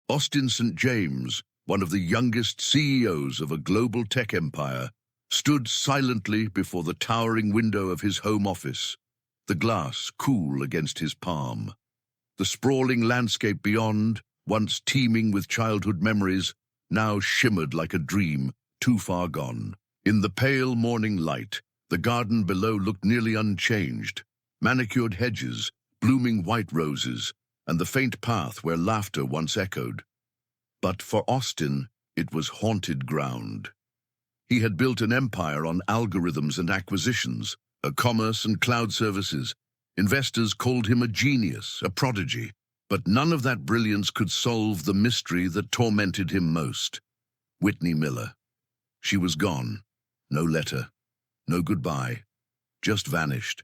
Austin St. James, one of the youngest CEOs of a global tech empire, stood silently before the towering window of his home office, the glass cool against his palm. The sprawling landscape beyond, once teeming with childhood memories, now shimmered like a dream too far gone. In the pale morning light, the garden below looked nearly unchanged. Manicured hedges, blooming white roses, and the faint path where laughter once echoed. But for Austin, it was haunted ground. He had built an empire on algorithms and acquisitions, commerce and cloud services. Investors called him a genius, a prodigy. But none of that brilliance could solve the mystery that tormented him most. Whitney Miller. She was gone. No letter. No goodbye. Just vanished.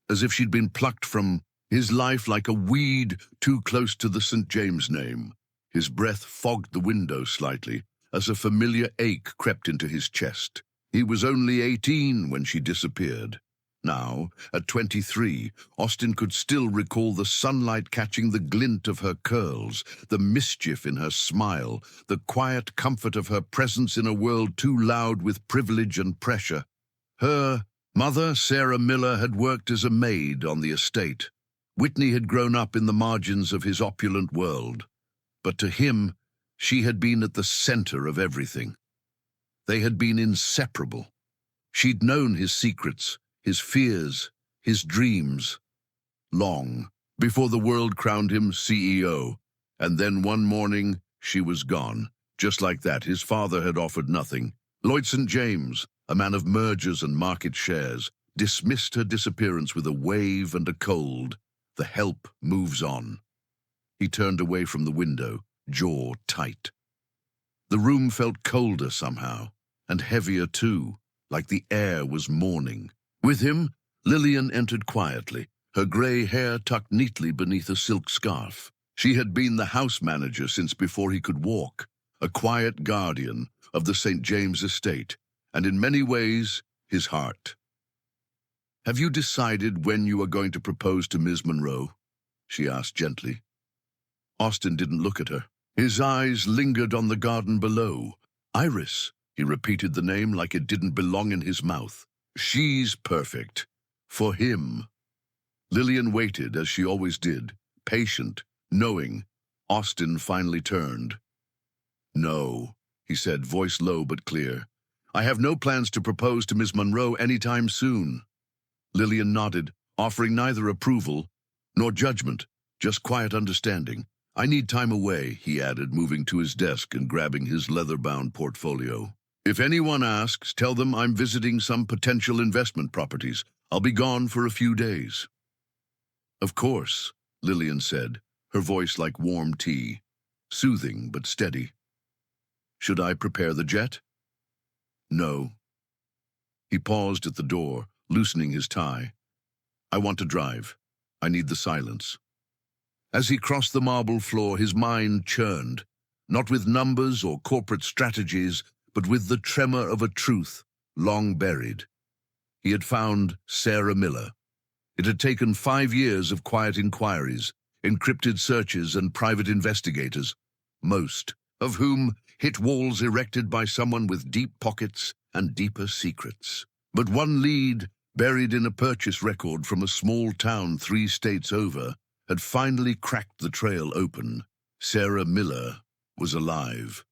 As if she'd been plucked from his life like a weed too close to the St. James name. His breath fogged the window slightly as a familiar ache crept into his chest. He was only 18 when she disappeared. Now, at 23, Austin could still recall the sunlight catching the glint of her curls, the mischief in her smile, the quiet comfort of her presence in a world too loud with privilege and pressure. Her mother, Sarah Miller, had worked as a maid on the estate. Whitney had grown up in the margins of his opulent world. But to him, she had been at the center of everything. They had been inseparable. She'd known his secrets, his fears, his dreams, long before the world crowned him CEO. And then one morning, she was gone. Just like that, his father had offered nothing. Lloyd St. James, a man of mergers and market shares, dismissed her disappearance with a wave and a cold. The help moves on. He turned away from the window, jaw tight. The room felt colder somehow, and heavier too, like the air was mourning. With him, Lillian entered quietly, her grey hair tucked neatly beneath a silk scarf. She had been the house manager since before he could walk, a quiet guardian of the St. James estate, and in many ways, his heart. "Have you decided when you are going to propose to Ms. Monroe?" she asked gently. Austin didn't look at her. His eyes lingered on the garden below. Iris, he repeated the name like it didn't belong in his mouth. She's perfect. For him. Lillian waited, as she always did, patient, knowing. Austin finally turned. "No," he said, voice low but clear. "I have no plans to propose to Miss Monroe anytime soon." Lillian nodded, offering neither approval nor judgment, just quiet understanding. "I need time away," he added, moving to his desk and grabbing his leather-bound portfolio. "If anyone asks, tell them I'm visiting some potential investment properties. I'll be gone for a few days." "Of course," Lillian said, her voice like warm tea, soothing but steady. "Should I prepare the jet?" "No." He paused at the door, loosening his tie. "I want to drive. I need the silence." As he crossed the marble floor, his mind churned, not with numbers or corporate strategies, but with the tremor of a truth long buried. He had found Sarah Miller. It had taken 5 years of quiet inquiries, encrypted searches, and private investigators, most of whom hit walls erected by someone with deep pockets and deeper secrets. But one lead, buried in a purchase record from a small town 3 states over, had finally cracked the trail open. Sarah Miller was alive.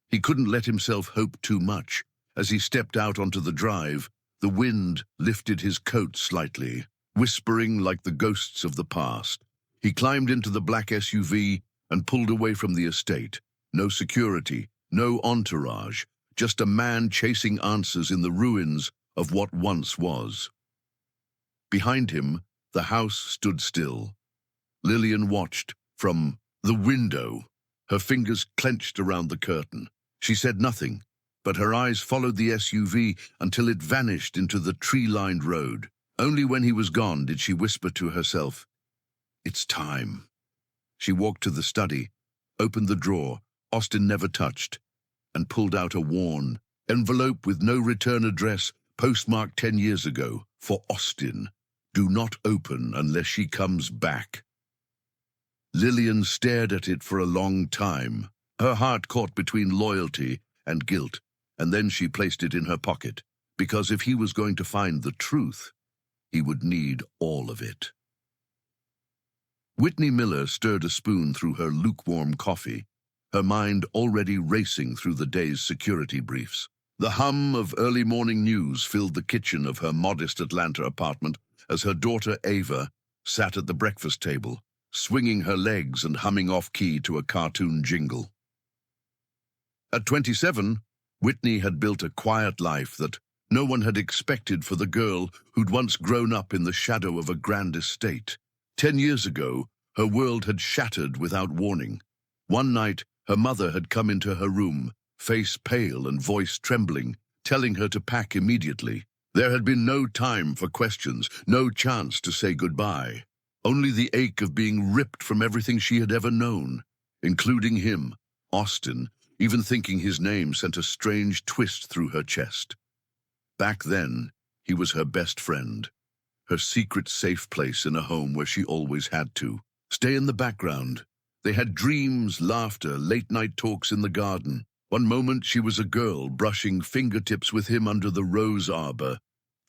He couldn't let himself hope too much. As he stepped out onto the drive, the wind lifted his coat slightly, whispering like the ghosts of the past. He climbed into the black SUV and pulled away from the estate. No security, no entourage, just a man chasing answers in the ruins of what once was. Behind him, the house stood still. Lillian watched from the window, her fingers clenched around the curtain. She said nothing, but her eyes followed the SUV until it vanished into the tree-lined road. Only when he was gone did she whisper to herself, "It's time." She walked to the study, opened the drawer Austin never touched, and pulled out a worn envelope with no return address, postmarked 10 years ago, for Austin. "Do not open unless she comes back." Lillian stared at it for a long time, her heart caught between loyalty and guilt, and then she placed it in her pocket, because if he was going to find the truth, he would need all of it. Whitney Miller stirred a spoon through her lukewarm coffee, her mind already racing through the day's security briefs. The hum of early morning news filled the kitchen of her modest Atlanta apartment as her daughter Ava sat at the breakfast table, swinging her legs and humming off-key to a cartoon jingle. At 27, Whitney had built a quiet life that no one had expected for the girl who'd once grown up in the shadow of a grand estate. 10 years ago, her world had shattered without warning. One night, her mother had come into her room, face pale and voice trembling, telling her to pack immediately. There had been no time for questions, no chance to say goodbye. Only the ache of being ripped from everything she had ever known, including him, Austin. Even thinking his name sent a strange twist through her chest. Back then, he was her best friend, her secret safe place in a home where she always had to stay in the background. They had dreams, laughter, late-night talks in the garden. One moment she was a girl brushing fingertips with him under the rose arbor.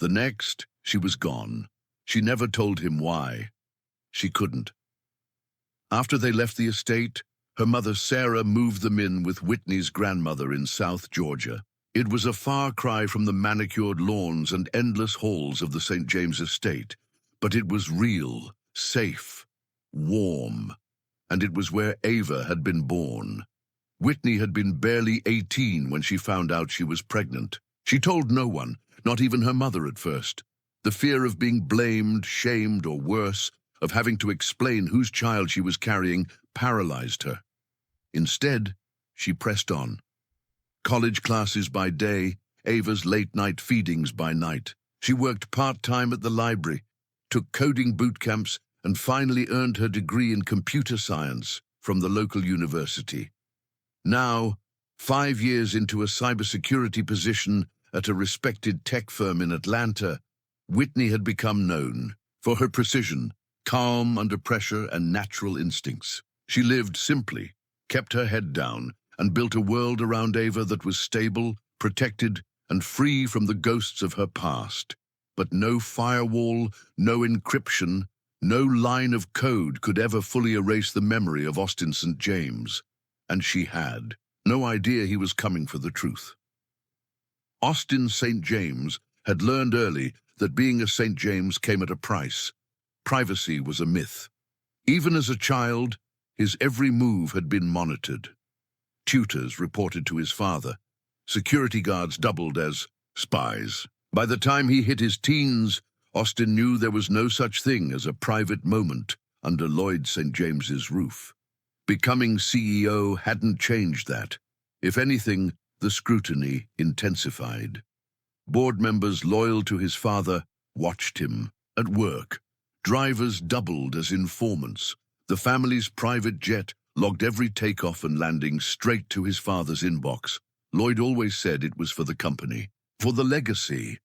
The next, she was gone. She never told him why. She couldn't. After they left the estate, her mother Sarah moved them in with Whitney's grandmother in South Georgia. It was a far cry from the manicured lawns and endless halls of the St. James estate, but it was real, safe, warm, and it was where Ava had been born. Whitney had been barely 18 when she found out she was pregnant. She told no one, not even her mother at first. The fear of being blamed, shamed, or worse, of having to explain whose child she was carrying, paralyzed her. Instead, she pressed on. College classes by day, Ava's late-night feedings by night. She worked part-time at the library, took coding boot camps, and finally earned her degree in computer science from the local university. Now, 5 years into a cybersecurity position at a respected tech firm in Atlanta, Whitney had become known for her precision, calm under pressure, and natural instincts. She lived simply, kept her head down, and built a world around Ava that was stable, protected, and free from the ghosts of her past. But no firewall, no encryption, no line of code could ever fully erase the memory of Austin St. James. And she had no idea he was coming for the truth. Austin St. James had learned early that being a St. James came at a price. Privacy was a myth. Even as a child, his every move had been monitored. Tutors reported to his father. Security guards doubled as spies. By the time he hit his teens, Austin knew there was no such thing as a private moment under Lloyd St. James's roof. Becoming CEO hadn't changed that. If anything, the scrutiny intensified. Board members loyal to his father watched him. At work, drivers doubled as informants. The family's private jet logged every takeoff and landing straight to his father's inbox. Lloyd always said it was for the company, for the legacy.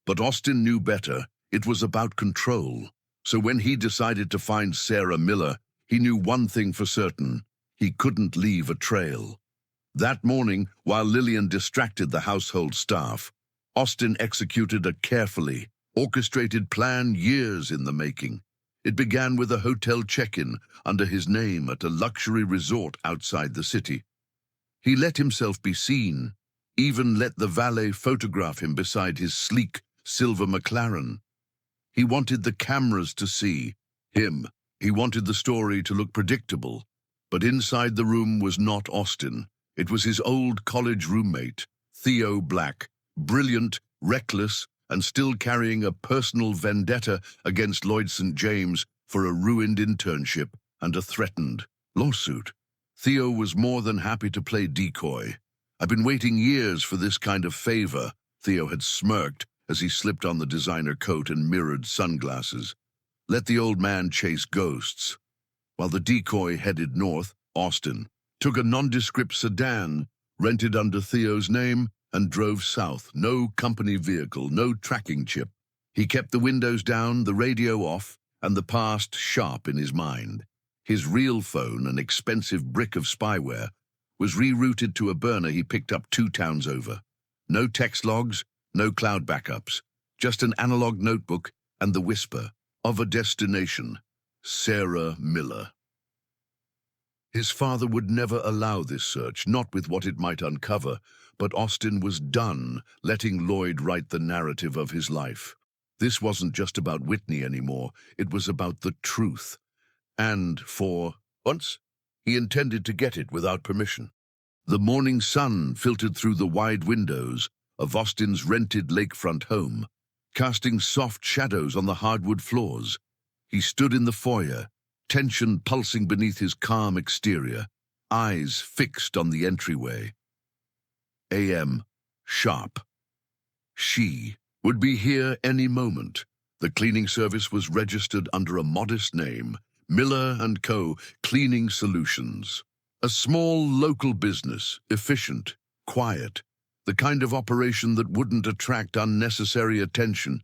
But Austin knew better. It was about control. So when he decided to find Sarah Miller, he knew one thing for certain: he couldn't leave a trail. That morning, while Lillian distracted the household staff, Austin executed a carefully orchestrated plan years in the making. It began with a hotel check-in under his name at a luxury resort outside the city. He let himself be seen, even let the valet photograph him beside his sleek silver McLaren. He wanted the cameras to see him. He wanted the story to look predictable. But inside the room was not Austin. It was his old college roommate, Theo Black, brilliant, reckless, and still carrying a personal vendetta against Lloyd St. James for a ruined internship and a threatened lawsuit. Theo was more than happy to play decoy. "I've been waiting years for this kind of favor," Theo had smirked as he slipped on the designer coat and mirrored sunglasses. Let the old man chase ghosts. While the decoy headed north, Austin took a nondescript sedan, rented under Theo's name, and drove south. No company vehicle, no tracking chip. He kept the windows down, the radio off, and the past sharp in his mind. His real phone, an expensive brick of spyware, was rerouted to a burner he picked up 2 towns over. No text logs, no cloud backups, just an analog notebook and the whisper of a destination, Sarah Miller. His father would never allow this search, not with what it might uncover, but Austin was done letting Lloyd write the narrative of his life. This wasn't just about Whitney anymore, it was about the truth. And for once, he intended to get it without permission. The morning sun filtered through the wide windows of Austin's rented lakefront home, casting soft shadows on the hardwood floors. He stood in the foyer, tension pulsing beneath his calm exterior, eyes fixed on the entryway. A.M. sharp. She would be here any moment. The cleaning service was registered under a modest name, Miller & Co. Cleaning Solutions. A small local business, efficient, quiet, the kind of operation that wouldn't attract unnecessary attention.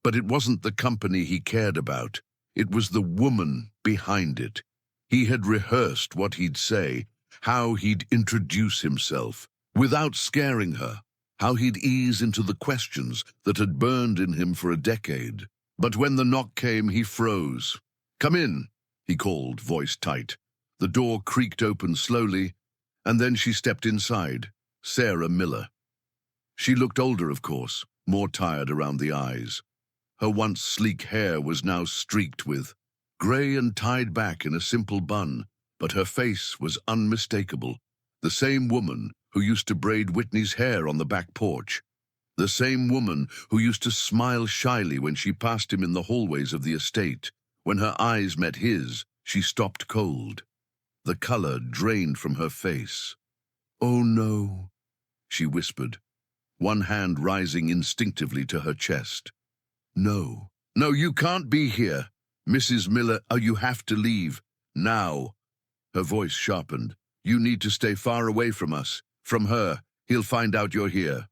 But it wasn't the company he cared about. It was the woman behind it. He had rehearsed what he'd say, how he'd introduce himself, without scaring her, how he'd ease into the questions that had burned in him for a decade. But when the knock came, he froze. "Come in," he called, voice tight. The door creaked open slowly, and then she stepped inside, Sarah Miller. She looked older, of course, more tired around the eyes. Her once sleek hair was now streaked with grey and tied back in a simple bun, but her face was unmistakable. The same woman who used to braid Whitney's hair on the back porch. The same woman who used to smile shyly when she passed him in the hallways of the estate. When her eyes met his, she stopped cold. The color drained from her face. "Oh no," she whispered, one hand rising instinctively to her chest. "No, no, you can't be here. Mrs. Miller, you have to leave. Now." Her voice sharpened. "You need to stay far away from us. From her. He'll find out you're here."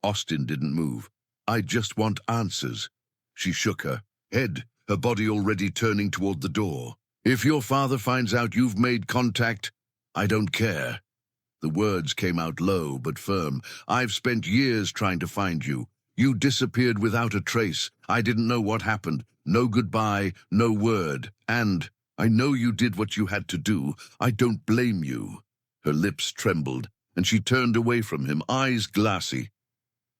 Austin didn't move. "I just want answers." She shook her head, her body already turning toward the door. "If your father finds out you've made contact, I don't care." The words came out low but firm. "I've spent years trying to find you. You disappeared without a trace. I didn't know what happened. No goodbye, no word. And I know you did what you had to do. I don't blame you." Her lips trembled, and she turned away from him, eyes glassy.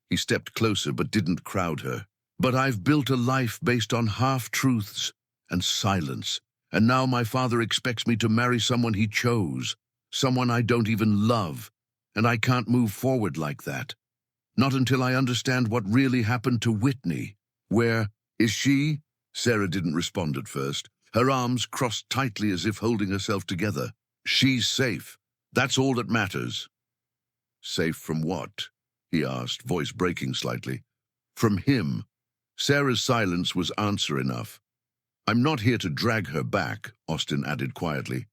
He stepped closer but didn't crowd her. "But I've built a life based on half-truths and silence, and now my father expects me to marry someone he chose, someone I don't even love, and I can't move forward like that. Not until I understand what really happened to Whitney. Where is she?" Sarah didn't respond at first, her arms crossed tightly as if holding herself together. "She's safe. That's all that matters." "Safe from what?" he asked, voice breaking slightly. "From him." Sarah's silence was answer enough. "I'm not here to drag her back," Austin added quietly.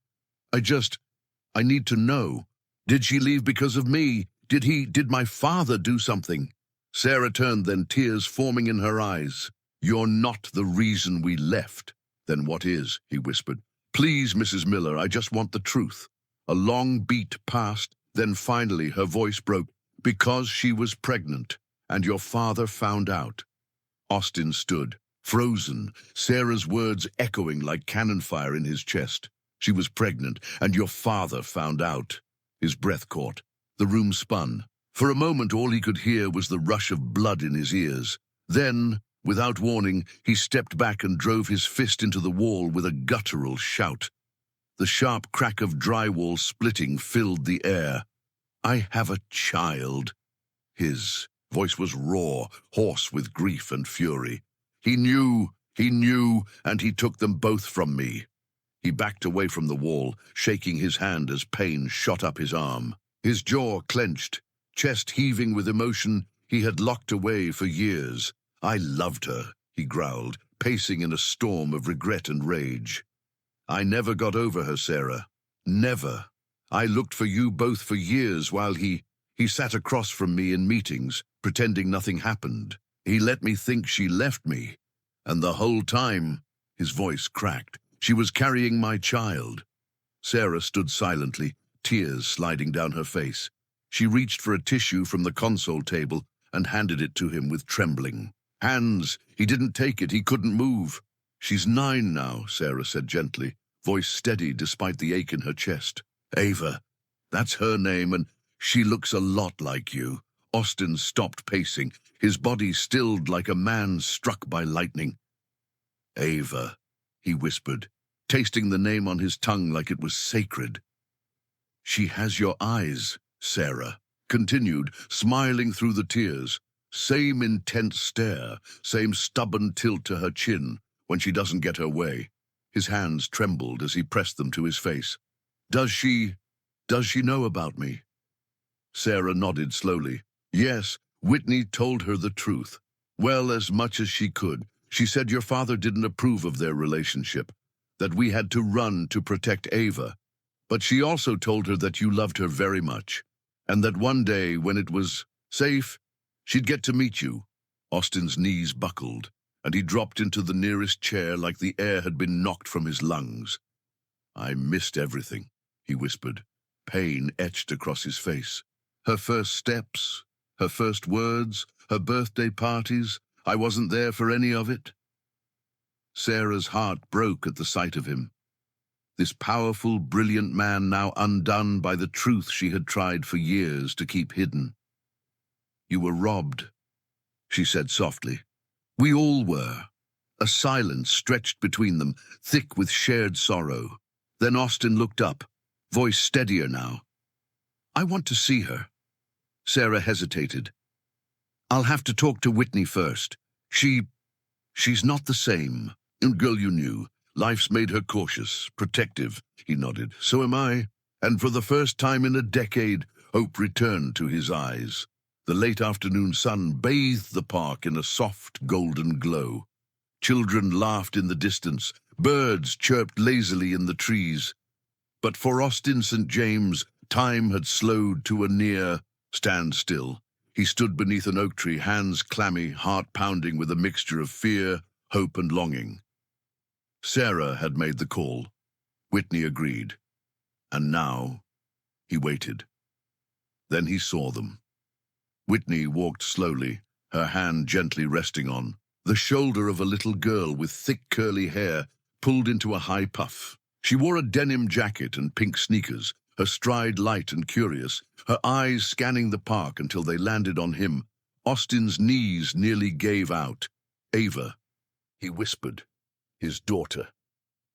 I need to know. Did she leave because of me? Did my father do something?" Sarah turned, then tears forming in her eyes. "You're not the reason we left." "Then what is?" he whispered. "Please, Mrs. Miller, I just want the truth." A long beat passed, then finally her voice broke. "Because she was pregnant, and your father found out." Austin stood, frozen, Sarah's words echoing like cannon fire in his chest. "She was pregnant, and your father found out." His breath caught. The room spun. For a moment, all he could hear was the rush of blood in his ears. Then, without warning, he stepped back and drove his fist into the wall with a guttural shout. The sharp crack of drywall splitting filled the air. "I have a child." His voice was raw, hoarse with grief and fury. He knew, and he took them both from me." He backed away from the wall, shaking his hand as pain shot up his arm. His jaw clenched, chest heaving with emotion he had locked away for years. "I loved her," he growled, pacing in a storm of regret and rage. "I never got over her, Sarah. Never. I looked for you both for years while he sat across from me in meetings, pretending nothing happened. He let me think she left me. And the whole time," his voice cracked, She was carrying my child. Sarah stood silently, tears sliding down her face. She reached for a tissue from the console table and handed it to him with trembling hands. He didn't take it. He couldn't move. "She's 9 now," Sarah said gently, voice steady despite the ache in her chest. "Ava, that's her name, and she looks a lot like you." Austin stopped pacing, his body stilled like a man struck by lightning. "Ava," he whispered, tasting the name on his tongue like it was sacred. "She has your eyes," Sarah continued, smiling through the tears. "Same intense stare, same stubborn tilt to her chin when she doesn't get her way." His hands trembled as he pressed them to his face. Does she know about me?" Sarah nodded slowly. "Yes, Whitney told her the truth. Well, as much as she could. She said your father didn't approve of their relationship, that we had to run to protect Ava. But she also told her that you loved her very much, and that one day, when it was safe, she'd get to meet you." Austin's knees buckled, and he dropped into the nearest chair like the air had been knocked from his lungs. "I missed everything," he whispered, pain etched across his face. "Her first steps, her first words, her birthday parties. I wasn't there for any of it." Sarah's heart broke at the sight of him. This powerful, brilliant man now undone by the truth she had tried for years to keep hidden. "You were robbed," she said softly. "We all were." A silence stretched between them, thick with shared sorrow. Then Austin looked up, voice steadier now. "I want to see her." Sarah hesitated. "I'll have to talk to Whitney first. She's not the same. Girl, you knew. Life's made her cautious, protective," he nodded. "So am I." And for the first time in a decade, hope returned to his eyes. The late afternoon sun bathed the park in a soft, golden glow. Children laughed in the distance. Birds chirped lazily in the trees. But for Austin St. James, time had slowed to a near standstill. He stood beneath an oak tree, hands clammy, heart pounding with a mixture of fear, hope, and longing. Sarah had made the call. Whitney agreed. And now, he waited. Then he saw them. Whitney walked slowly, her hand gently resting on the shoulder of a little girl with thick curly hair pulled into a high puff. She wore a denim jacket and pink sneakers, her stride light and curious, her eyes scanning the park until they landed on him. Austin's knees nearly gave out. "Ava," he whispered. His daughter.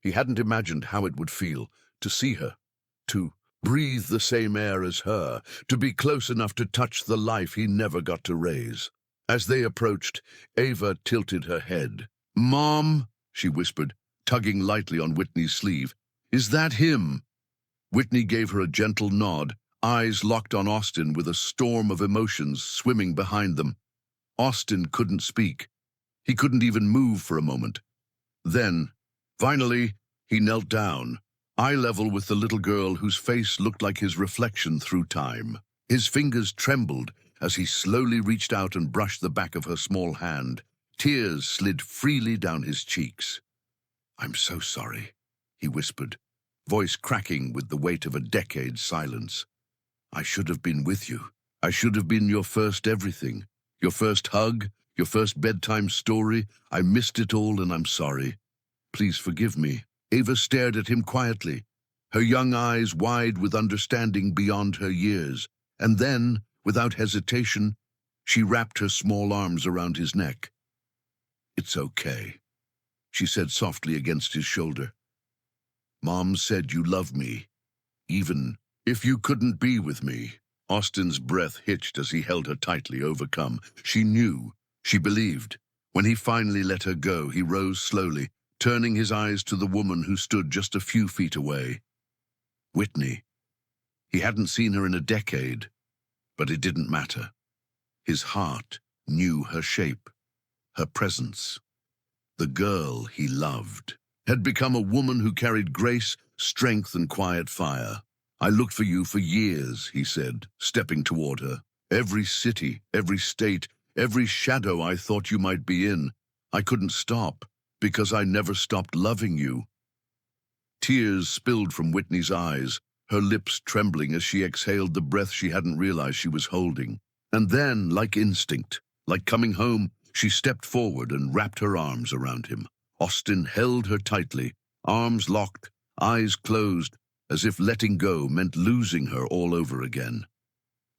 He hadn't imagined how it would feel to see her, to breathe the same air as her, to be close enough to touch the life he never got to raise. As they approached, Ava tilted her head. "Mom," she whispered, tugging lightly on Whitney's sleeve. "Is that him?" Whitney gave her a gentle nod, eyes locked on Austin with a storm of emotions swimming behind them. Austin couldn't speak. He couldn't even move for a moment. Then, finally, he knelt down, eye level with the little girl whose face looked like his reflection through time. His fingers trembled as he slowly reached out and brushed the back of her small hand. Tears slid freely down his cheeks. "I'm so sorry," he whispered, voice cracking with the weight of a decade's silence. "I should have been with you. I should have been your first everything. Your first hug, your first bedtime story. I missed it all and I'm sorry. Please forgive me." Ava stared at him quietly, her young eyes wide with understanding beyond her years. And then, without hesitation, she wrapped her small arms around his neck. "It's okay," she said softly against his shoulder. "Mom said you love me, even if you couldn't be with me." Austin's breath hitched as he held her tightly, overcome. She knew. She believed. When he finally let her go, he rose slowly, turning his eyes to the woman who stood just a few feet away. Whitney. He hadn't seen her in a decade, but it didn't matter. His heart knew her shape, her presence. The girl he loved had become a woman who carried grace, strength, and quiet fire. "I looked for you for years," he said, stepping toward her. "Every city, every state, every shadow I thought you might be in. I couldn't stop, because I never stopped loving you." Tears spilled from Whitney's eyes, her lips trembling as she exhaled the breath she hadn't realized she was holding. And then, like instinct, like coming home, she stepped forward and wrapped her arms around him. Austin held her tightly, arms locked, eyes closed, as if letting go meant losing her all over again.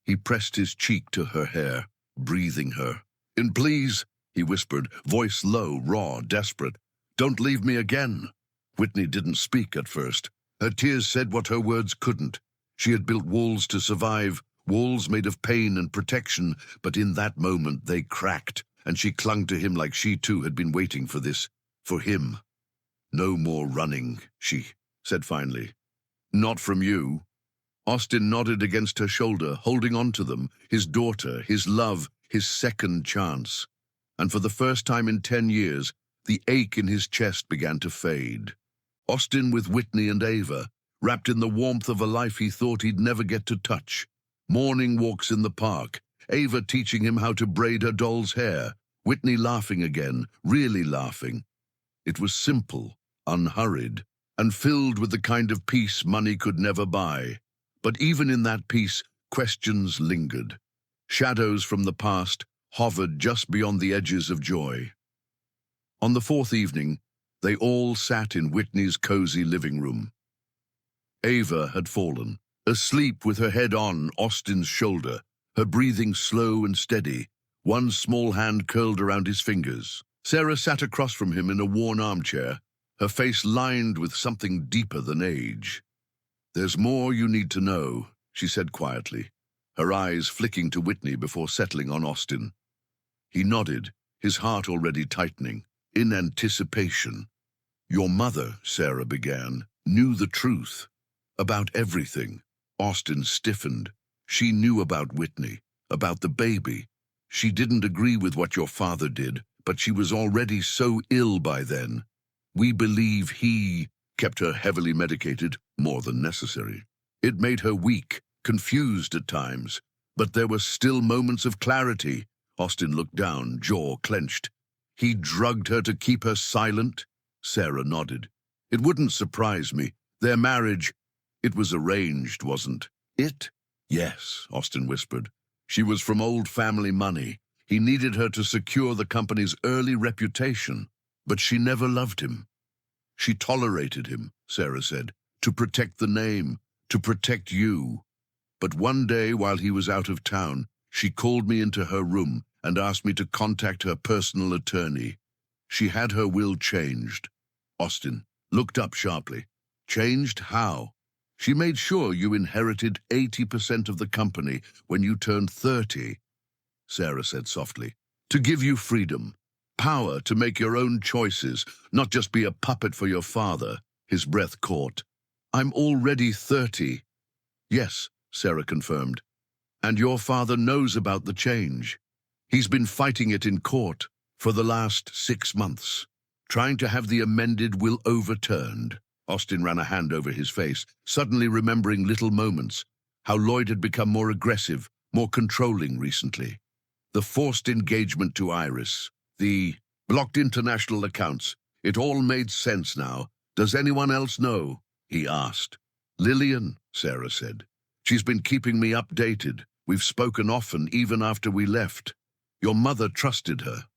He pressed his cheek to her hair, breathing her. "And please," he whispered, voice low, raw, desperate, "don't leave me again." Whitney didn't speak at first. Her tears said what her words couldn't. She had built walls to survive, walls made of pain and protection, but in that moment they cracked, and she clung to him like she too had been waiting for this, for him. "No more running," she said finally. "Not from you." Austin nodded against her shoulder, holding on to them, his daughter, his love, his second chance. And for the first time in 10 years, the ache in his chest began to fade. Austin with Whitney and Ava, wrapped in the warmth of a life he thought he'd never get to touch. Morning walks in the park, Ava teaching him how to braid her doll's hair, Whitney laughing again, really laughing. It was simple, unhurried, and filled with the kind of peace money could never buy. But even in that peace, questions lingered. Shadows from the past hovered just beyond the edges of joy. On the fourth evening, they all sat in Whitney's cozy living room. Ava had fallen, asleep with her head on Austin's shoulder, her breathing slow and steady, one small hand curled around his fingers. Sarah sat across from him in a worn armchair, her face lined with something deeper than age. "There's more you need to know," she said quietly, her eyes flicking to Whitney before settling on Austin. He nodded, his heart already tightening, in anticipation. "Your mother," Sarah began, "knew the truth. About everything." Austin stiffened. "She knew about Whitney, about the baby. She didn't agree with what your father did, but she was already so ill by then. We believe he kept her heavily medicated, more than necessary. It made her weak, confused at times, but there were still moments of clarity." Austin looked down, jaw clenched. "He drugged her to keep her silent?" Sarah nodded. "It wouldn't surprise me. Their marriage, it was arranged, wasn't it?" "Yes," Austin whispered. "She was from old family money. He needed her to secure the company's early reputation, but she never loved him. She tolerated him," Sarah said, "to protect the name, to protect you. But one day while he was out of town, she called me into her room and asked me to contact her personal attorney. She had her will changed." Austin looked up sharply. "Changed how?" "She made sure you inherited 80% of the company when you turned 30, Sarah said softly, "to give you freedom, power to make your own choices, not just be a puppet for your father." His breath caught. "I'm already 30. "Yes," Sarah confirmed. "And your father knows about the change. He's been fighting it in court for the last 6 months, trying to have the amended will overturned." Austin ran a hand over his face, suddenly remembering little moments, how Lloyd had become more aggressive, more controlling recently. The forced engagement to Iris, the blocked international accounts. It all made sense now. "Does anyone else know?" he asked. "Lillian," Sarah said. "She's been keeping me updated. We've spoken often, even after we left. Your mother trusted her."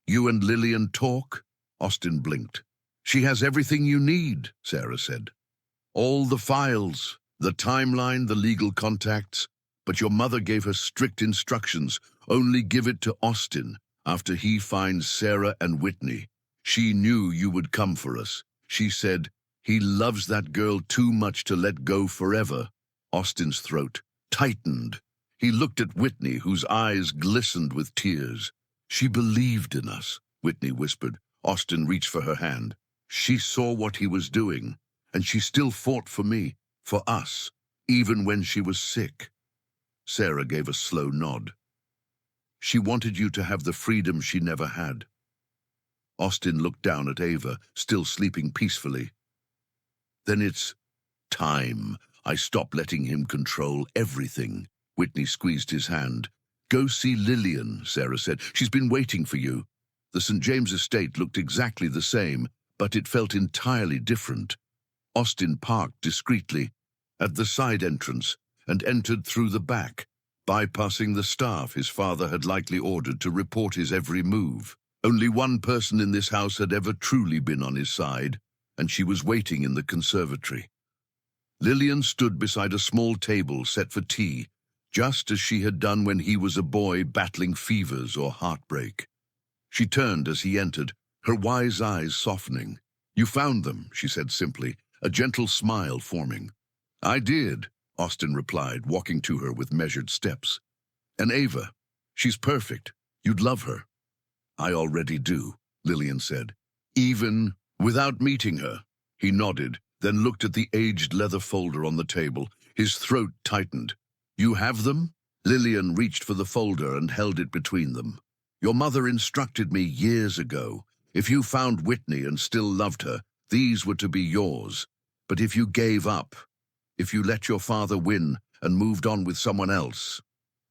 "You and Lillian talk?" Austin blinked. "She has everything you need," Sarah said. "All the files, the timeline, the legal contacts. But your mother gave her strict instructions. Only give it to Austin after he finds Sarah and Whitney. She knew you would come for us. She said, he loves that girl too much to let go forever." Austin's throat tightened. He looked at Whitney, whose eyes glistened with tears. "She believed in us," Whitney whispered. Austin reached for her hand. "She saw what he was doing, and she still fought for me, for us, even when she was sick." Sarah gave a slow nod. "She wanted you to have the freedom she never had." Austin looked down at Ava, still sleeping peacefully. "Then it's time I stop letting him control everything." Whitney squeezed his hand. "Go see Lillian," Sarah said. "She's been waiting for you." The St. James estate looked exactly the same, but it felt entirely different. Austin parked discreetly at the side entrance and entered through the back, bypassing the staff his father had likely ordered to report his every move. Only one person in this house had ever truly been on his side, and she was waiting in the conservatory. Lillian stood beside a small table set for tea, just as she had done when he was a boy battling fevers or heartbreak. She turned as he entered, her wise eyes softening. "You found them," she said simply, a gentle smile forming. "I did," Austin replied, walking to her with measured steps. "And Ava, she's perfect. You'd love her." "I already do," Lillian said. "Even without meeting her?" He nodded, then looked at the aged leather folder on the table. His throat tightened. "You have them?" Lillian reached for the folder and held it between them. "Your mother instructed me years ago. If you found Whitney and still loved her, these were to be yours. But if you gave up, if you let your father win and moved on with someone else,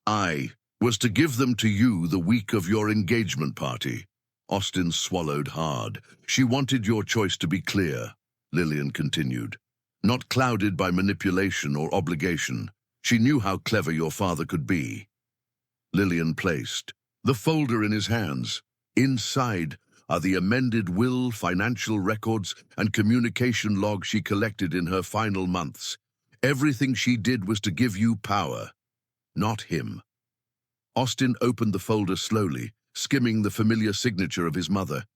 I was to give them to you the week of your engagement party." Austin swallowed hard. "She wanted your choice to be clear," Lillian continued, "not clouded by manipulation or obligation. She knew how clever your father could be." Lillian placed the folder in his hands. Inside are the amended will, financial records, and communication log she collected in her final months. Everything she did was to give you power, not him. Austin opened the folder slowly, skimming the familiar signature of his mother,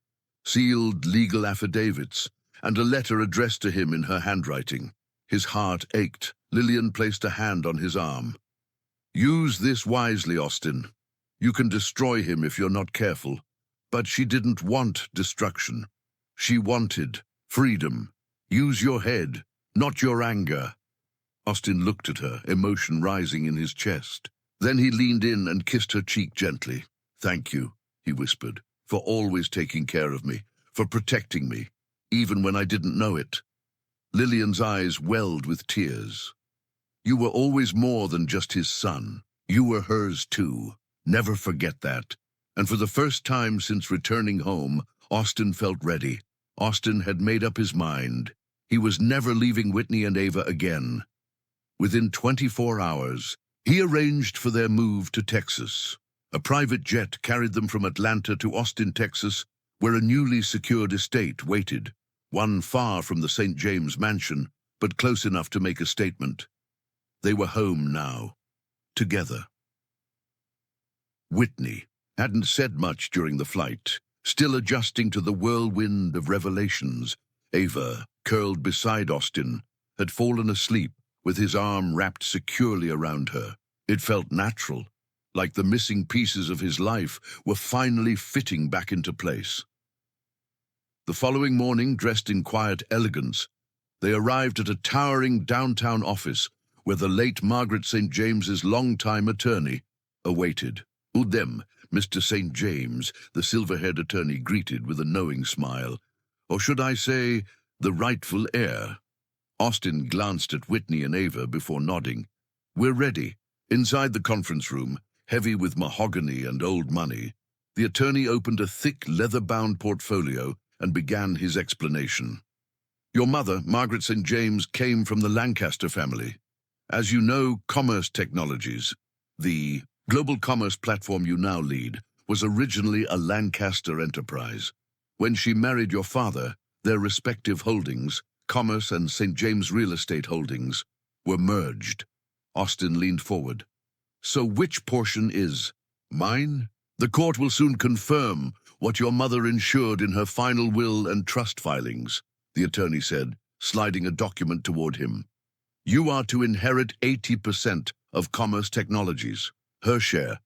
sealed legal affidavits, and a letter addressed to him in her handwriting. His heart ached. Lillian placed a hand on his arm. "Use this wisely, Austin. You can destroy him if you're not careful." But she didn't want destruction. She wanted freedom. Use your head, not your anger. Austin looked at her, emotion rising in his chest. Then he leaned in and kissed her cheek gently. "Thank you," he whispered, "for always taking care of me, for protecting me, even when I didn't know it." Lillian's eyes welled with tears. "You were always more than just his son. You were hers too. Never forget that." And for the first time since returning home, Austin felt ready. Austin had made up his mind. He was never leaving Whitney and Ava again. Within 24 hours, he arranged for their move to Texas. A private jet carried them from Atlanta to Austin, Texas, where a newly secured estate waited, one far from the St. James mansion, but close enough to make a statement. They were home now, together. Whitney hadn't said much during the flight, still adjusting to the whirlwind of revelations. Ava, curled beside Austin, had fallen asleep with his arm wrapped securely around her. It felt natural, like the missing pieces of his life were finally fitting back into place. The following morning, dressed in quiet elegance, they arrived at a towering downtown office where the late Margaret St. James's longtime attorney awaited. "Udem, Mr. St. James," the silver-haired attorney greeted with a knowing smile. "Or should I say, the rightful heir?" Austin glanced at Whitney and Ava before nodding. "We're ready." Inside the conference room, heavy with mahogany and old money, the attorney opened a thick leather-bound portfolio and began his explanation. "Your mother, Margaret St. James, came from the Lancaster family. As you know, Commerce Technologies, the global commerce platform you now lead, was originally a Lancaster enterprise. When she married your father, their respective holdings, Commerce and St. James Real Estate Holdings, were merged." Austin leaned forward. "So which portion is mine?" "The court will soon confirm what your mother ensured in her final will and trust filings," the attorney said, sliding a document toward him. "You are to inherit 80% of Commerce Technologies, her share.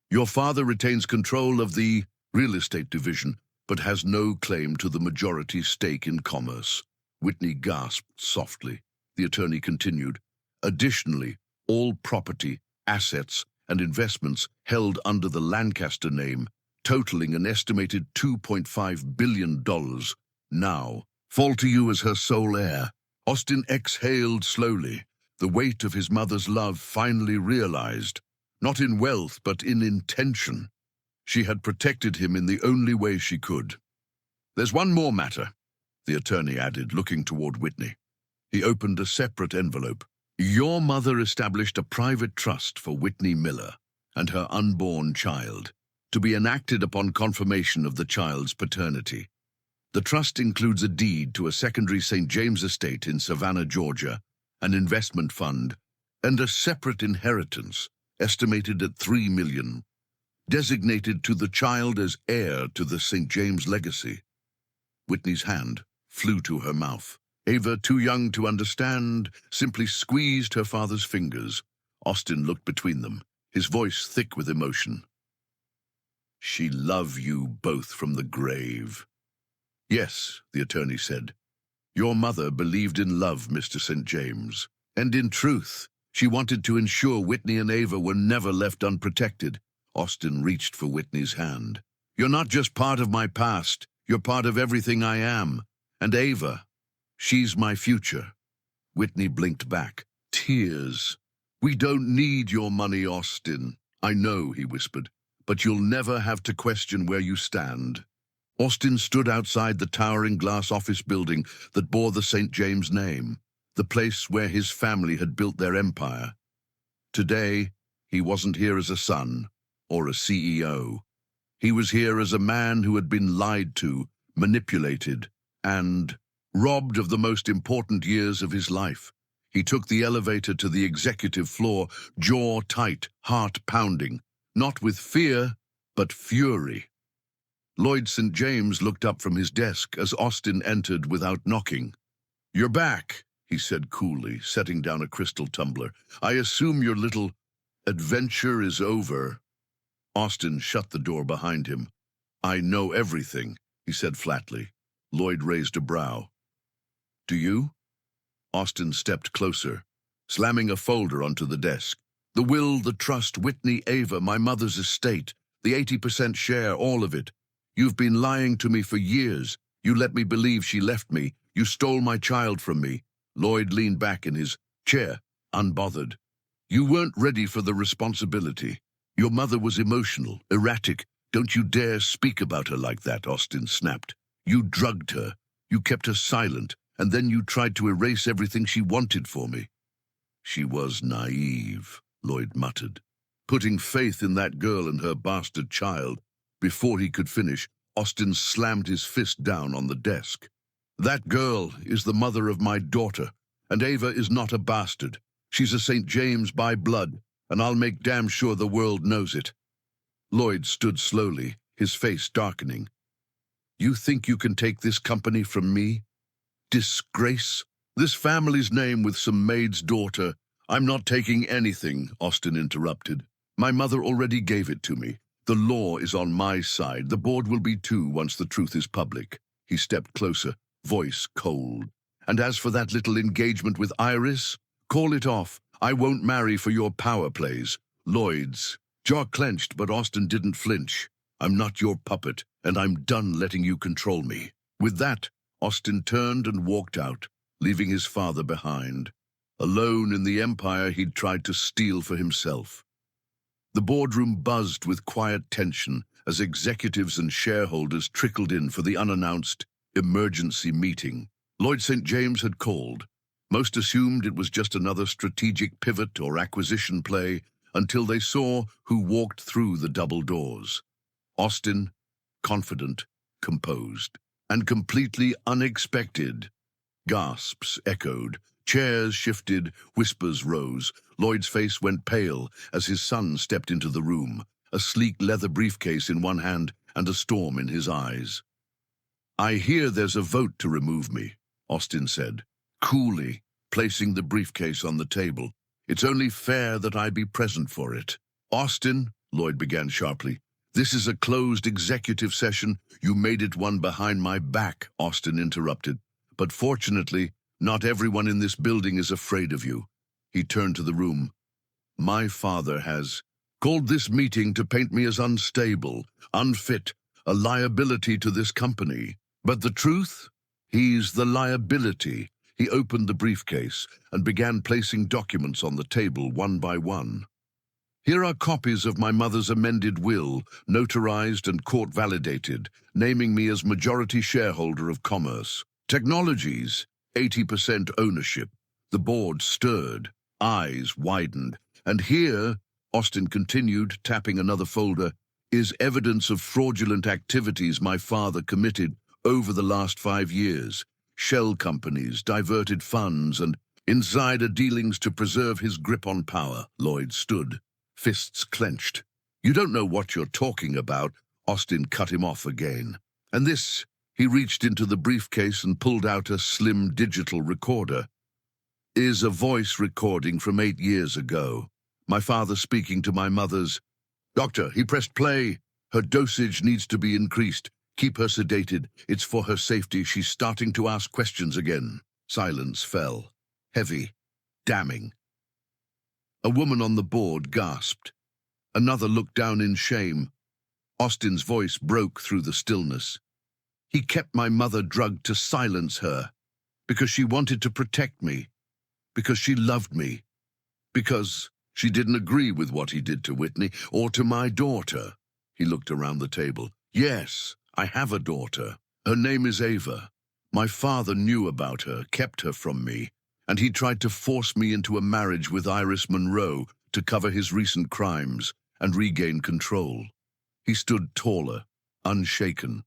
Your father retains control of the real estate division, but has no claim to the majority stake in Commerce." Whitney gasped softly. The attorney continued. "Additionally, all property, assets, and investments held under the Lancaster name, totaling an estimated $2.5 billion, now fall to you as her sole heir." Austin exhaled slowly, the weight of his mother's love finally realized. Not in wealth, but in intention. She had protected him in the only way she could. "There's one more matter," the attorney added, looking toward Whitney. He opened a separate envelope. Your mother established a private trust for Whitney Miller and her unborn child, to be enacted upon confirmation of the child's paternity. The trust includes a deed to a secondary St. James estate in Savannah, Georgia, an investment fund, and a separate inheritance, estimated at $3 million, designated to the child as heir to the St. James legacy. Whitney's hand flew to her mouth. Ava, too young to understand, simply squeezed her father's fingers. Austin looked between them, his voice thick with emotion. She loved you both from the grave. Yes, the attorney said. Your mother believed in love, Mr. St. James. And in truth, she wanted to ensure Whitney and Ava were never left unprotected. Austin reached for Whitney's hand. You're not just part of my past, you're part of everything I am. And Ava, she's my future. Whitney blinked back. Tears. We don't need your money, Austin. I know, he whispered, but you'll never have to question where you stand. Austin stood outside the towering glass office building that bore the St. James name, the place where his family had built their empire. Today, he wasn't here as a son or a CEO. He was here as a man who had been lied to, manipulated, and robbed of the most important years of his life. He took the elevator to the executive floor, jaw tight, heart pounding, not with fear, but fury. Lloyd St. James looked up from his desk as Austin entered without knocking. You're back, he said coolly, setting down a crystal tumbler. I assume your little adventure is over. Austin shut the door behind him. I know everything, he said flatly. Lloyd raised a brow. Do you? Austin stepped closer, slamming a folder onto the desk. The will, the trust, Whitney, Ava, my mother's estate, the 80% share, all of it. You've been lying to me for years. You let me believe she left me. You stole my child from me. Lloyd leaned back in his chair, unbothered. You weren't ready for the responsibility. Your mother was emotional, erratic. Don't you dare speak about her like that, Austin snapped. You drugged her. You kept her silent, and then you tried to erase everything she wanted for me. She was naive, Lloyd muttered. Putting faith in that girl and her bastard child. Before he could finish, Austin slammed his fist down on the desk. That girl is the mother of my daughter, and Ava is not a bastard. She's a St. James by blood, and I'll make damn sure the world knows it. Lloyd stood slowly, his face darkening. You think you can take this company from me? Disgrace? This family's name with some maid's daughter. I'm not taking anything, Austin interrupted. My mother already gave it to me. The law is on my side. The board will be too once the truth is public. He stepped closer, voice cold. And as for that little engagement with Iris, call it off. I won't marry for your power plays. Lloyd's jaw clenched, but Austin didn't flinch. I'm not your puppet, and I'm done letting you control me. With that, Austin turned and walked out, leaving his father behind, alone in the empire he'd tried to steal for himself. The boardroom buzzed with quiet tension as executives and shareholders trickled in for the unannounced emergency meeting. Lloyd St. James had called. Most assumed it was just another strategic pivot or acquisition play until they saw who walked through the double doors. Austin, confident, composed, and completely unexpected. Gasps echoed. Chairs shifted, whispers rose. Lloyd's face went pale as his son stepped into the room, a sleek leather briefcase in one hand and a storm in his eyes. I hear there's a vote to remove me, Austin said, coolly, placing the briefcase on the table. It's only fair that I be present for it. Austin, Lloyd began sharply, this is a closed executive session. You made it one behind my back, Austin interrupted. But fortunately, not everyone in this building is afraid of you. He turned to the room. My father has called this meeting to paint me as unstable, unfit, a liability to this company. But the truth? He's the liability. He opened the briefcase and began placing documents on the table one by one. Here are copies of my mother's amended will, notarized and court-validated, naming me as majority shareholder of Commerce Technologies. 80% ownership. The board stirred, eyes widened. And here, Austin continued, tapping another folder, is evidence of fraudulent activities my father committed over the last 5 years. Shell companies, diverted funds, and insider dealings to preserve his grip on power. Lloyd stood, fists clenched. You don't know what you're talking about. Austin cut him off again. And this, he reached into the briefcase and pulled out a slim digital recorder, is a voice recording from 8 years ago. My father speaking to my mother's. Doctor, he pressed play. Her dosage needs to be increased. Keep her sedated. It's for her safety. She's starting to ask questions again. Silence fell. Heavy. Damning. A woman on the board gasped. Another looked down in shame. Austin's voice broke through the stillness. He kept my mother drugged to silence her, because she wanted to protect me, because she loved me, because she didn't agree with what he did to Whitney or to my daughter. He looked around the table. Yes, I have a daughter. Her name is Ava. My father knew about her, kept her from me, and he tried to force me into a marriage with Iris Monroe to cover his recent crimes and regain control. He stood taller, unshaken.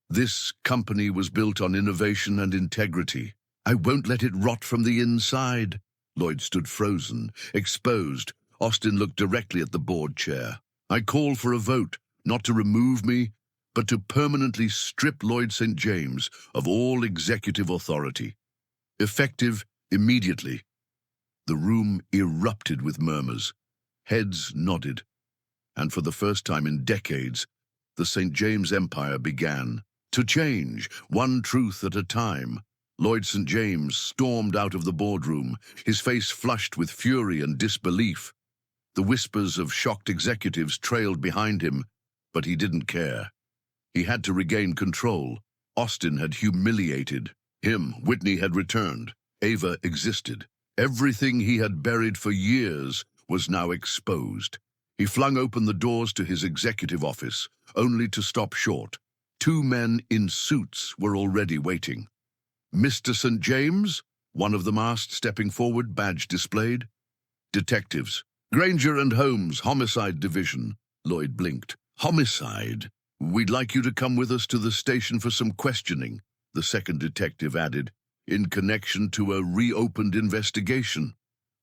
This company was built on innovation and integrity. I won't let it rot from the inside. Lloyd stood frozen, exposed. Austin looked directly at the board chair. I call for a vote, not to remove me, but to permanently strip Lloyd St. James of all executive authority. Effective immediately. The room erupted with murmurs. Heads nodded. And for the first time in decades, the St. James Empire began to change, one truth at a time. Lloyd St. James stormed out of the boardroom, his face flushed with fury and disbelief. The whispers of shocked executives trailed behind him, but he didn't care. He had to regain control. Austin had humiliated him. Whitney had returned. Ava existed. Everything he had buried for years was now exposed. He flung open the doors to his executive office, only to stop short. 2 men in suits were already waiting. Mr. St. James? One of them asked, stepping forward, badge displayed. Detectives. Granger and Holmes, Homicide Division. Lloyd blinked. Homicide? We'd like you to come with us to the station for some questioning, the second detective added, in connection to a reopened investigation.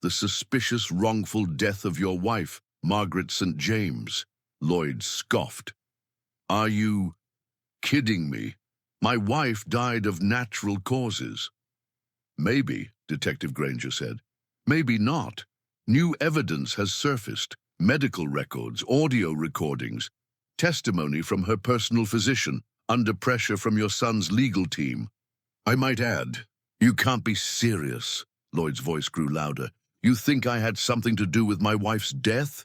The suspicious wrongful death of your wife, Margaret St. James. Lloyd scoffed. Are you kidding me? My wife died of natural causes. Maybe, Detective Granger said. Maybe not. New evidence has surfaced. Medical records, audio recordings, testimony from her personal physician, under pressure from your son's legal team. I might add, you can't be serious. Lloyd's voice grew louder. You think I had something to do with my wife's death?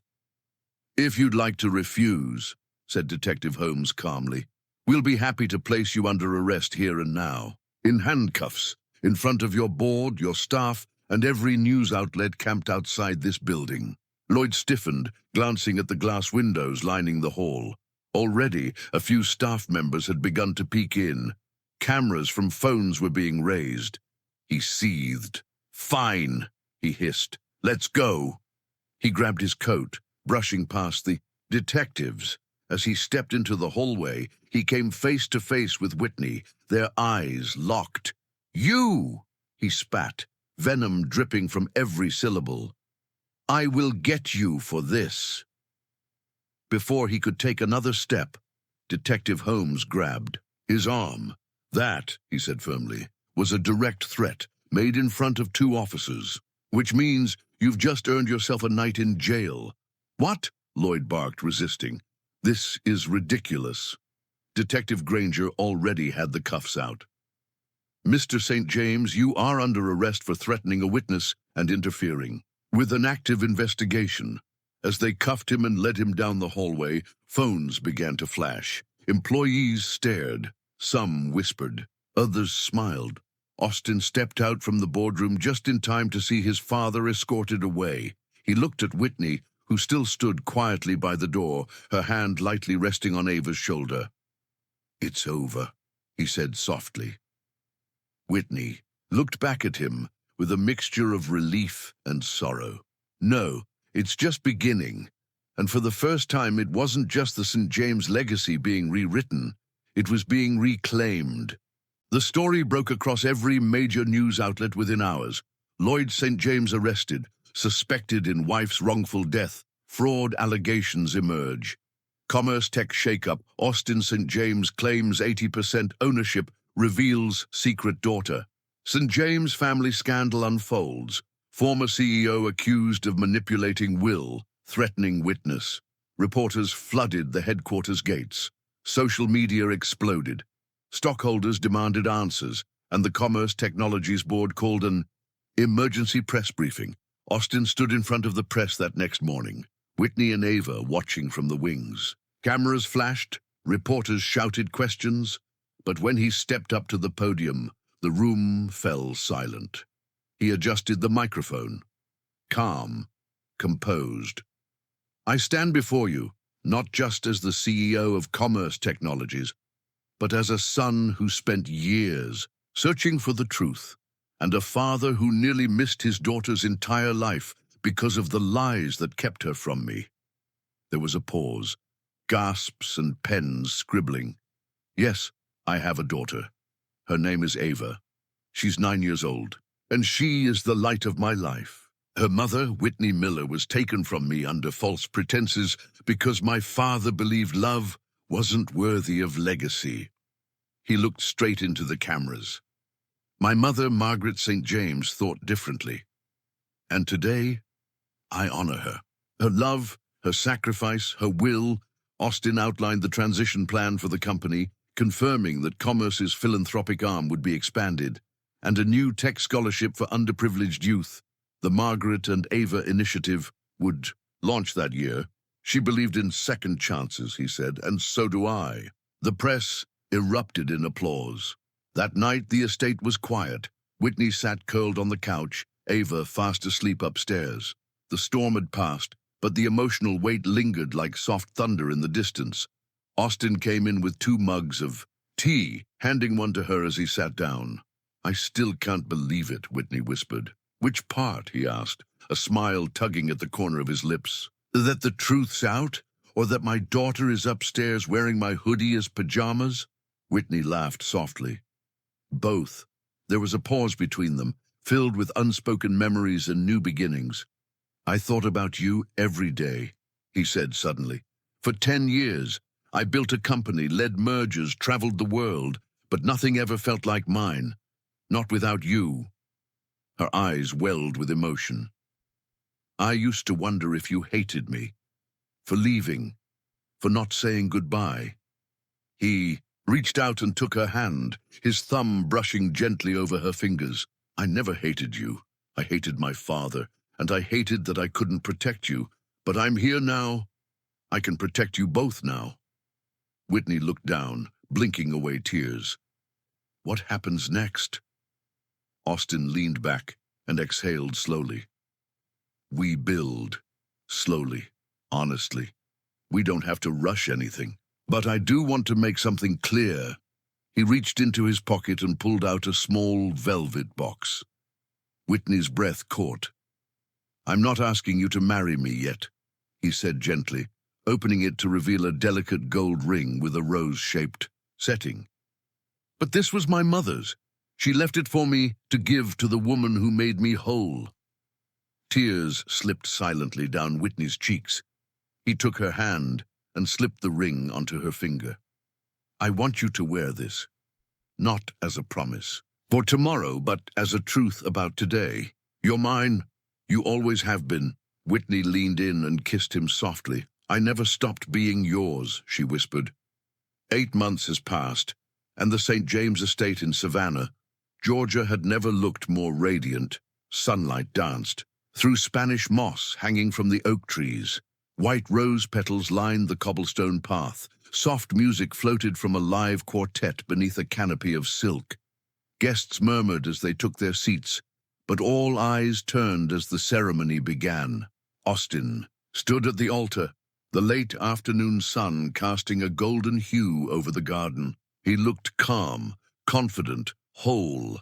If you'd like to refuse, said Detective Holmes calmly, we'll be happy to place you under arrest here and now, in handcuffs, in front of your board, your staff, and every news outlet camped outside this building. Lloyd stiffened, glancing at the glass windows lining the hall. Already, a few staff members had begun to peek in. Cameras from phones were being raised. He seethed. Fine, he hissed. Let's go. He grabbed his coat, brushing past the detectives. As he stepped into the hallway, he came face to face with Whitney, their eyes locked. You! He spat, venom dripping from every syllable. I will get you for this. Before he could take another step, Detective Holmes grabbed his arm. That, he said firmly, was a direct threat made in front of 2 officers, which means you've just earned yourself a night in jail. What? Lloyd barked, resisting. This is ridiculous. Detective Granger already had the cuffs out. Mr. St. James, you are under arrest for threatening a witness and interfering with an active investigation. As they cuffed him and led him down the hallway, phones began to flash. Employees stared. Some whispered. Others smiled. Austin stepped out from the boardroom just in time to see his father escorted away. He looked at Whitney, who still stood quietly by the door, her hand lightly resting on Ava's shoulder. It's over, he said softly. Whitney, looked back at him with a mixture of relief and sorrow. No, it's just beginning. And for the first time, it wasn't just the St. James legacy being rewritten, it was being reclaimed. The story broke across every major news outlet within hours. Lloyd St. James arrested, suspected in wife's wrongful death. Fraud allegations emerge. Commerce tech shakeup. Austin St. James claims 80% ownership, reveals secret daughter. St. James family scandal unfolds. Former CEO accused of manipulating will, threatening witness. Reporters flooded the headquarters gates. Social media exploded. Stockholders demanded answers, and the Commerce Technologies Board called an emergency press briefing. Austin stood in front of the press that next morning, Whitney and Ava watching from the wings. Cameras flashed, reporters shouted questions, but when he stepped up to the podium, the room fell silent. He adjusted the microphone. Calm, composed. I stand before you, not just as the CEO of Commerce Technologies, but as a son who spent years searching for the truth, and a father who nearly missed his daughter's entire life because of the lies that kept her from me. There was a pause, gasps and pens scribbling. Yes, I have a daughter. Her name is Ava. She's 9 years old, and she is the light of my life. Her mother, Whitney Miller, was taken from me under false pretenses because my father believed love wasn't worthy of legacy. He looked straight into the cameras. My mother, Margaret St. James, thought differently. And today, I honor her. Her love, her sacrifice, her will. Austin outlined the transition plan for the company, confirming that Commerce's philanthropic arm would be expanded, and a new tech scholarship for underprivileged youth, the Margaret and Ava Initiative, would launch that year. She believed in second chances, he said, and so do I. The press erupted in applause. That night, the estate was quiet. Whitney sat curled on the couch, Ava fast asleep upstairs. The storm had passed, but the emotional weight lingered like soft thunder in the distance. Austin came in with 2 mugs of tea, handing one to her as he sat down. I still can't believe it, Whitney whispered. Which part, he asked, a smile tugging at the corner of his lips. That the truth's out? Or that my daughter is upstairs wearing my hoodie as pajamas? Whitney laughed softly. Both. There was a pause between them, filled with unspoken memories and new beginnings. I thought about you every day, he said suddenly. For 10 years, I built a company, led mergers, traveled the world, but nothing ever felt like mine. Not without you. Her eyes welled with emotion. I used to wonder if you hated me, for leaving, for not saying goodbye. He reached out and took her hand, his thumb brushing gently over her fingers. I never hated you. I hated my father, and I hated that I couldn't protect you. But I'm here now. I can protect you both now. Whitney looked down, blinking away tears. What happens next? Austin leaned back and exhaled slowly. We build, slowly, honestly. We don't have to rush anything. But I do want to make something clear. He reached into his pocket and pulled out a small velvet box. Whitney's breath caught. I'm not asking you to marry me yet, he said gently, opening it to reveal a delicate gold ring with a rose-shaped setting. But this was my mother's. She left it for me to give to the woman who made me whole. Tears slipped silently down Whitney's cheeks. He took her hand and slipped the ring onto her finger. I want you to wear this, not as a promise for tomorrow, but as a truth about today. You're mine. You always have been. Whitney leaned in and kissed him softly. I never stopped being yours, she whispered. 8 months has passed, and the St. James estate in Savannah, Georgia, had never looked more radiant. Sunlight danced through Spanish moss hanging from the oak trees. White rose petals lined the cobblestone path. Soft music floated from a live quartet beneath a canopy of silk. Guests murmured as they took their seats, but all eyes turned as the ceremony began. Austin stood at the altar, the late afternoon sun casting a golden hue over the garden. He looked calm, confident, whole.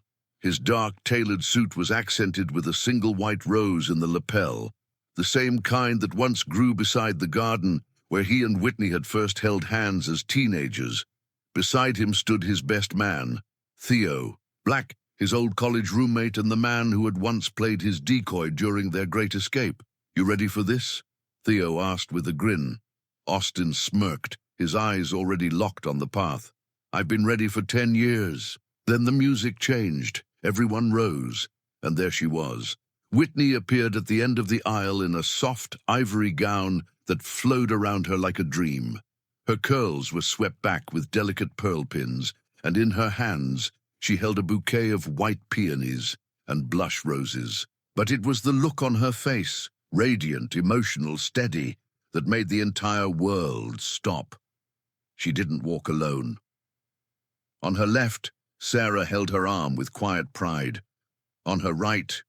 His dark, tailored suit was accented with a single white rose in the lapel, the same kind that once grew beside the garden where he and Whitney had first held hands as teenagers. Beside him stood his best man, Theo, Black, his old college roommate and the man who had once played his decoy during their great escape. "You ready for this?" Theo asked with a grin. Austin smirked, his eyes already locked on the path. "I've been ready for 10 years. Then the music changed. Everyone rose, and there she was. Whitney appeared at the end of the aisle in a soft ivory gown that flowed around her like a dream. Her curls were swept back with delicate pearl pins, and in her hands she held a bouquet of white peonies and blush roses. But it was the look on her face, radiant, emotional, steady, that made the entire world stop. She didn't walk alone. On her left, Sarah held her arm with quiet pride. On her right,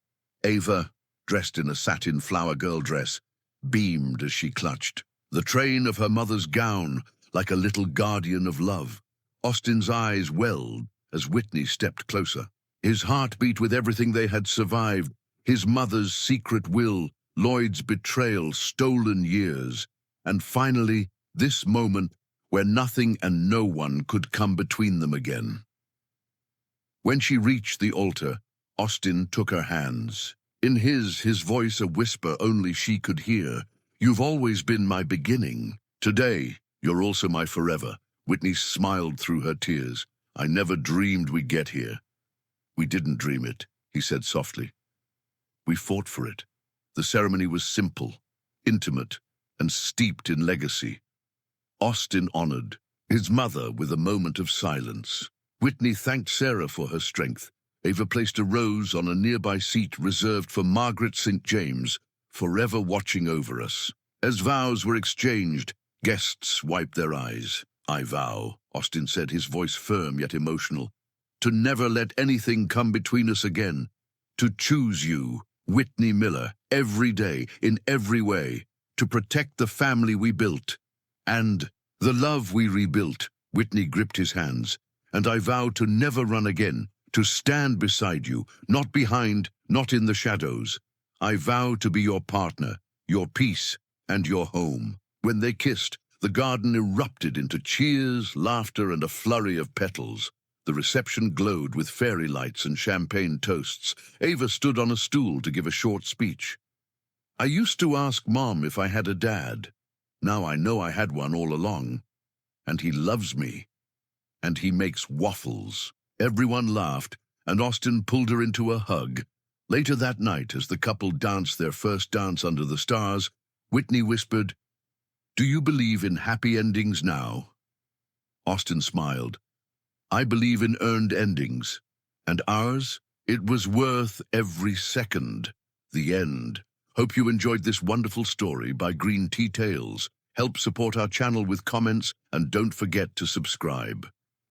Ava, dressed in a satin flower girl dress, beamed as she clutched the train of her mother's gown like a little guardian of love. Austin's eyes welled as Whitney stepped closer. His heart beat with everything they had survived, his mother's secret will, Lloyd's betrayal, stolen years, and finally, this moment where nothing and no one could come between them again. When she reached the altar, Austin took her hands. In his voice a whisper only she could hear. "You've always been my beginning. Today, you're also my forever." Whitney smiled through her tears. "I never dreamed we'd get here." "We didn't dream it," he said softly. "We fought for it." The ceremony was simple, intimate, and steeped in legacy. Austin honored his mother with a moment of silence. Whitney thanked Sarah for her strength. Ava placed a rose on a nearby seat reserved for Margaret St. James, forever watching over us. As vows were exchanged, guests wiped their eyes. "I vow," Austin said, his voice firm yet emotional, "to never let anything come between us again. To choose you, Whitney Miller, every day, in every way. To protect the family we built. And the love we rebuilt." Whitney gripped his hands. "And I vow to never run again, to stand beside you, not behind, not in the shadows. I vow to be your partner, your peace, and your home." When they kissed, the garden erupted into cheers, laughter, and a flurry of petals. The reception glowed with fairy lights and champagne toasts. Ava stood on a stool to give a short speech. "I used to ask Mom if I had a dad. Now I know I had one all along. And he loves me. And he makes waffles." Everyone laughed, and Austin pulled her into a hug. Later that night, as the couple danced their first dance under the stars, Whitney whispered, "Do you believe in happy endings now?" Austin smiled. "I believe in earned endings. And ours? It was worth every second." The end. Hope you enjoyed this wonderful story by Green Tea Tales. Help support our channel with comments, and don't forget to subscribe.